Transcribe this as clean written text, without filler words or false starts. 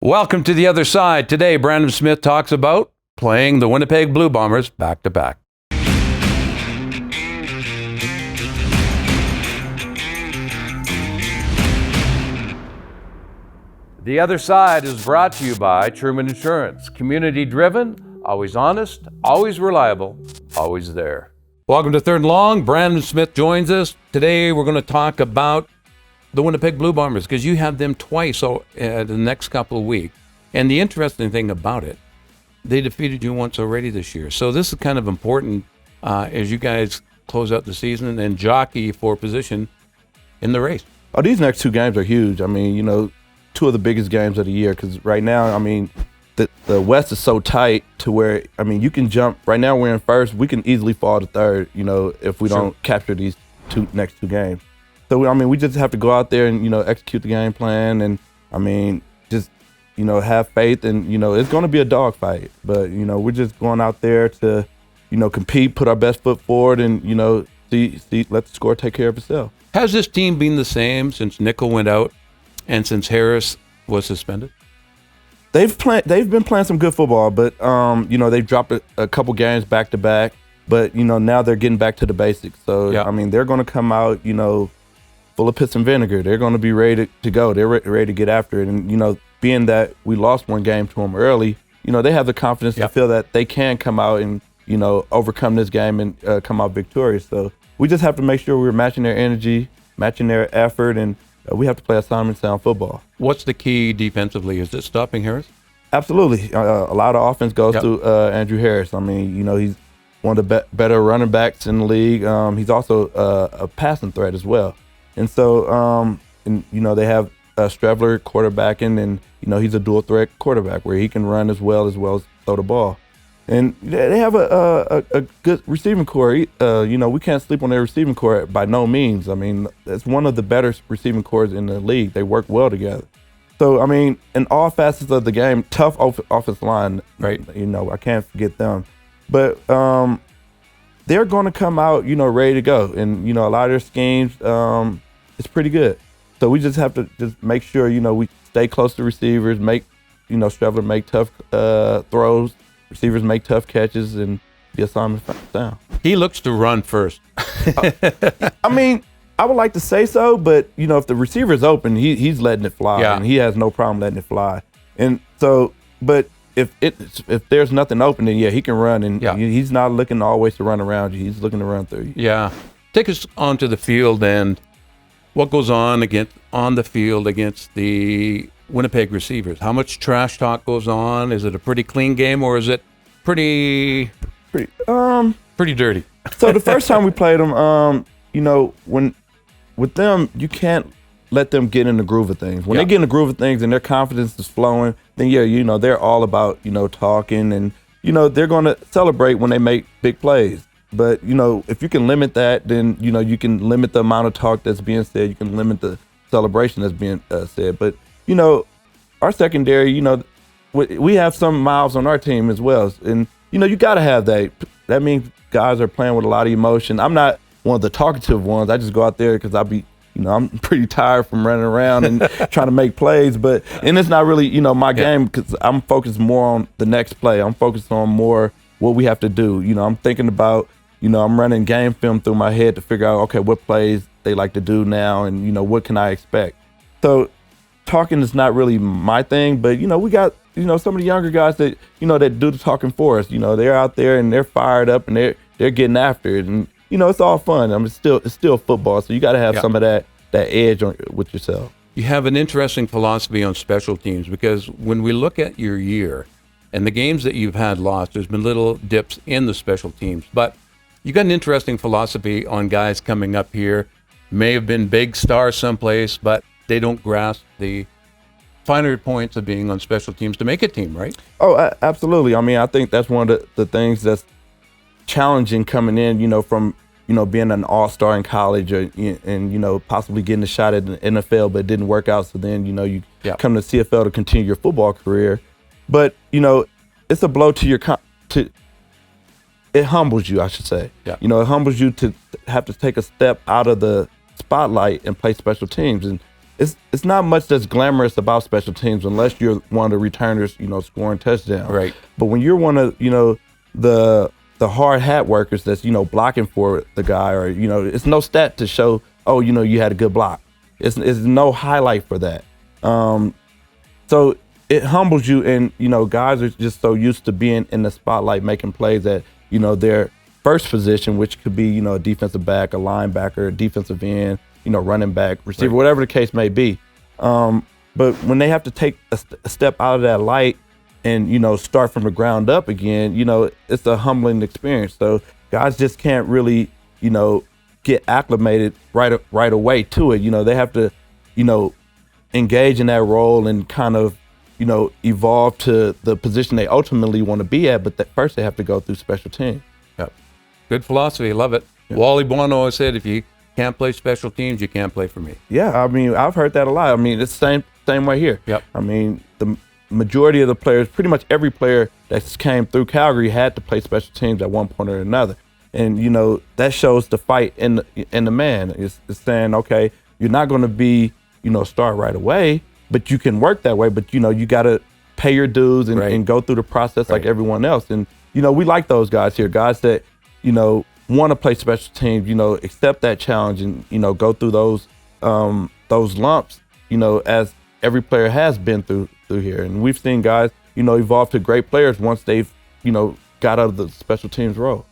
Welcome to The Other Side. Today, Brandon Smith talks about playing the Winnipeg Blue Bombers back-to-back. The Other Side is brought to you by Truman Insurance. Community-driven, always honest, always reliable, always there. Welcome to Third and Long. Brandon Smith joins us. Today, we're going to talk about the Winnipeg Blue Bombers because you have them twice the next couple of weeks. And the interesting thing about it, they defeated you once already this year. So this is kind of important as you guys close out the season and jockey for position in the race. Oh, these next two games are huge. I mean, you know, two of the biggest games of the year because right now, I mean, the West is so tight to where, I mean, you can jump. Right now we're in first. We can easily fall to third, you know, if we don't capture these next two games. So, I mean, we just have to go out there and, you know, execute the game plan and, I mean, just, you know, have faith and, you know, it's going to be a dogfight. But, you know, we're just going out there to, you know, compete, put our best foot forward and, you know, see let the score take care of itself. Has this team been the same since Nickel went out and since Harris was suspended? They've been playing some good football, but, you know, they've dropped a couple games back to back. But, you know, now they're getting back to the basics. So, yeah. I mean, they're going to come out, you know, full of piss and vinegar. They're going to be ready to go. They're ready to get after it. And, you know, being that we lost one game to them early, you know, they have the confidence to feel that they can come out and, you know, overcome this game and come out victorious. So we just have to make sure we're matching their energy, matching their effort, and we have to play assignment sound football. What's the key defensively? Is it stopping Harris? Absolutely. A lot of offense goes to Andrew Harris. I mean, you know, he's one of the better running backs in the league. He's also a passing threat as well. And so, and, you know, they have Strevler quarterbacking, and, you know, he's a dual threat quarterback where he can run as well as throw the ball. And they have a good receiving core. You know, we can't sleep on their receiving core by no means. I mean, it's one of the better receiving cores in the league. They work well together. So, I mean, in all facets of the game, tough offensive line, right? You know, I can't forget them. But they're going to come out, you know, ready to go. And, you know, a lot of their schemes, it's pretty good. So we just have to just make sure, you know, we stay close to receivers, you know, Strevler make tough throws, receivers make tough catches, and the assignment down. He looks to run first. I mean, I would like to say so, but, you know, if the receiver's open, he's letting it fly, and he has no problem letting it fly. And so, but if there's nothing open, then, he can run, and he's not looking always to run around you. He's looking to run through you. Yeah. Take us onto the field and what goes on the field against the Winnipeg receivers. How much trash talk goes on? Is it a pretty clean game, or is it pretty dirty? So the first time we played them, you know, with them, you can't let them get in the groove of things. When they get in the groove of things and their confidence is flowing, then you know, they're all about, you know, talking, and, you know, they're going to celebrate when they make big plays. But, you know, if you can limit that, then, you know, you can limit the amount of talk that's being said. You can limit the celebration that's being said. But, you know, our secondary, you know, we have some mouths on our team as well. And, you know, you got to have that. That means guys are playing with a lot of emotion. I'm not one of the talkative ones. I just go out there because you know, I'm pretty tired from running around and trying to make plays. And it's not really, you know, my game because I'm focused more on the next play. I'm focused on more what we have to do. You know, I'm thinking about, you know, I'm running game film through my head to figure out, okay, what plays they like to do now and, you know, what can I expect? So talking is not really my thing, but, you know, we got, you know, some of the younger guys that, you know, that do the talking for us. You know, they're out there and they're fired up and they're getting after it. And, you know, it's all fun. I mean, it's still football, so you got to have some of that edge with yourself. You have an interesting philosophy on special teams because when we look at your year and the games that you've had lost, there's been little dips in the special teams. But you got an interesting philosophy on guys coming up here, may have been big stars someplace, but they don't grasp the finer points of being on special teams to make a team, right? Oh, absolutely. I mean, I think that's one of the things that's challenging coming in, you know, from, you know, being an all-star in college and, you know, possibly getting a shot at the NFL, but it didn't work out. So then, you know, you come to CFL to continue your football career. But, you know, it's a blow to your it humbles you, I should say. Yeah. You know, it humbles you to have to take a step out of the spotlight and play special teams. And it's not much that's glamorous about special teams unless you're one of the returners, scoring touchdowns. Right. But when you're one of, the hard hat workers that's, blocking for the guy, or, it's no stat to show, oh, you had a good block. It's no highlight for that. So it humbles you, and, guys are just so used to being in the spotlight, making plays at, their first position, which could be, a defensive back, a linebacker, a defensive end, running back, receiver, Right. whatever the case may be. But when they have to take a step out of that light and, start from the ground up again, it's a humbling experience. So guys just can't really, get acclimated right away to it. They have to, engage in that role and kind of, evolve to the position they ultimately want to be at. But first they have to go through special teams. Yep. Good philosophy. Love it. Yep. Wally Blunt always said, if you can't play special teams, you can't play for me. Yeah, I mean, I've heard that a lot. I mean, it's the same way here. Yep. I mean, the majority of the players, pretty much every player that came through Calgary had to play special teams at one point or another. And, that shows the fight in the man. It's saying, okay, you're not going to be, start right away, but you can work that way. But, you got to pay your dues and, Right. and go through the process like Right. everyone else. And, we like those guys here, guys that, want to play special teams, accept that challenge and, go through those lumps, as every player has been through here. And we've seen guys, evolve to great players once they've, got out of the special teams role.